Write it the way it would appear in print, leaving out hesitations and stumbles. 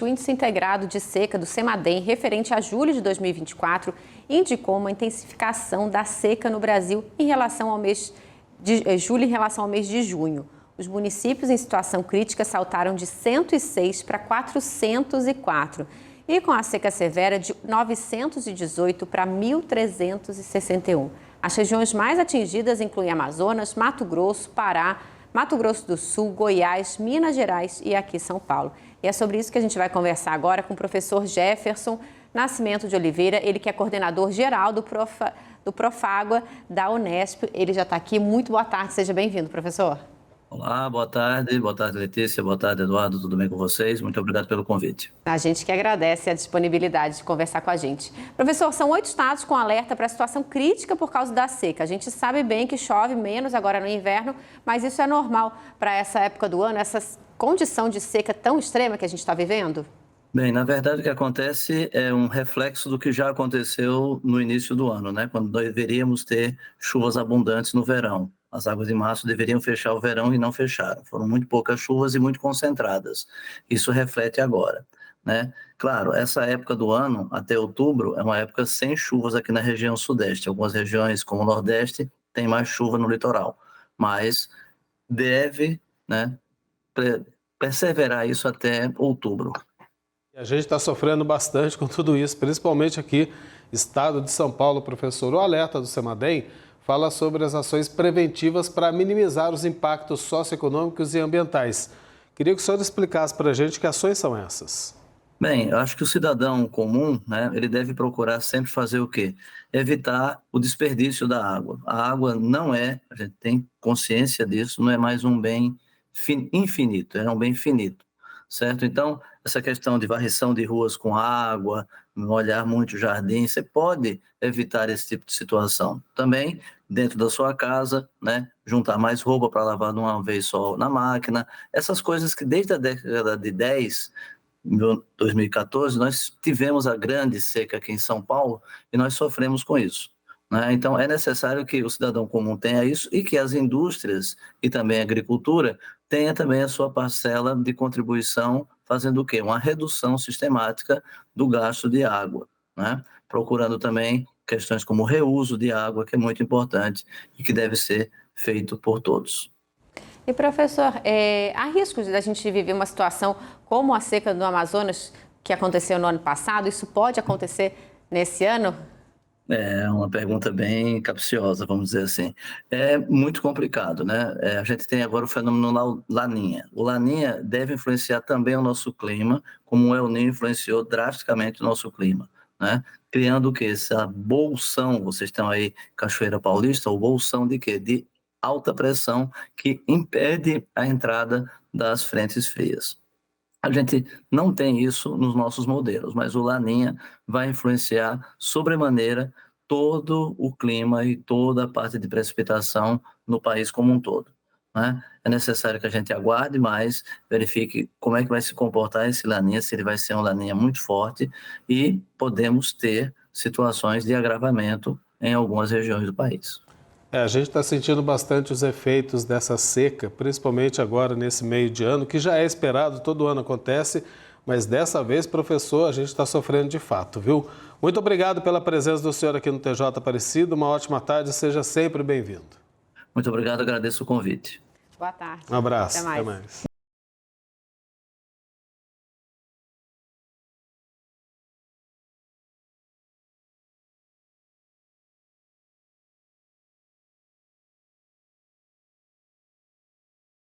O índice integrado de seca do CEMADEM, referente a julho de 2024, indicou uma intensificação da seca no Brasil em relação ao mês de julho em relação ao mês de junho. Os municípios em situação crítica saltaram de 106 para 404 e com a seca severa de 918 para 1.361. As regiões mais atingidas incluem Amazonas, Mato Grosso, Pará, Mato Grosso do Sul, Goiás, Minas Gerais e aqui São Paulo. E é sobre isso que a gente vai conversar agora com o professor Jefferson Nascimento de Oliveira, ele que é coordenador geral do Profágua da Unesp. Ele já está aqui. Muito boa tarde, seja bem-vindo, professor. Olá, boa tarde Letícia, boa tarde Eduardo, tudo bem com vocês? Muito obrigado pelo convite. A gente que agradece a disponibilidade de conversar com a gente. Professor, são 8 estados com alerta para a situação crítica por causa da seca. A gente sabe bem que chove menos agora no inverno, mas isso é normal para essa época do ano, essa condição de seca tão extrema que a gente está vivendo? Bem, na verdade o que acontece é um reflexo do que já aconteceu no início do ano, né? Quando nós deveríamos ter chuvas abundantes no verão. As águas de março deveriam fechar o verão e não fecharam. Foram muito poucas chuvas e muito concentradas. Isso reflete agora, né? Claro, essa época do ano, até outubro, é uma época sem chuvas aqui na região sudeste. Algumas regiões, como o Nordeste, tem mais chuva no litoral. Mas deve, né, perseverar isso até outubro. A gente está sofrendo bastante com tudo isso, principalmente aqui, estado de São Paulo, professor. O alerta do CEMADEM fala sobre as ações preventivas para minimizar os impactos socioeconômicos e ambientais. Queria que o senhor explicasse para a gente que ações são essas. Bem, eu acho que o cidadão comum, né, ele deve procurar sempre fazer o quê? Evitar o desperdício da água. A água não é, a gente tem consciência disso, não é mais um bem infinito, é um bem finito, certo? Então, essa questão de varrição de ruas com água, molhar muito o jardim, você pode evitar esse tipo de situação. Também, dentro da sua casa, né, juntar mais roupa para lavar de uma vez só na máquina, essas coisas que desde a década de 2014, nós tivemos a grande seca aqui em São Paulo e nós sofremos com isso, né? Então, é necessário que o cidadão comum tenha isso e que as indústrias e também a agricultura tenha também a sua parcela de contribuição, fazendo o quê? Uma redução sistemática do gasto de água, né? Procurando também questões como o reuso de água, que é muito importante e que deve ser feito por todos. E, professor, há riscos de a gente viver uma situação como a seca do Amazonas, que aconteceu no ano passado? Isso pode acontecer nesse ano? É uma pergunta bem capciosa, vamos dizer assim. É muito complicado, né? A gente tem agora o fenômeno Laninha. O Laninha deve influenciar também o nosso clima, como o El Niño influenciou drasticamente o nosso clima, né? Criando o quê? Essa bolsão, vocês estão aí, Cachoeira Paulista, o bolsão de quê? De alta pressão que impede a entrada das frentes frias. A gente não tem isso nos nossos modelos, mas o Laninha vai influenciar sobremaneira todo o clima e toda a parte de precipitação no país como um todo, né? É necessário que a gente aguarde mais, verifique como é que vai se comportar esse Laninha, se ele vai ser um Laninha muito forte e podemos ter situações de agravamento em algumas regiões do país. A gente está sentindo bastante os efeitos dessa seca, principalmente agora nesse meio de ano, que já é esperado, todo ano acontece, mas dessa vez, professor, a gente está sofrendo de fato, viu? Muito obrigado pela presença do senhor aqui no TJ Aparecido, uma ótima tarde, seja sempre bem-vindo. Muito obrigado, agradeço o convite. Boa tarde. Um abraço. Até mais. Até mais.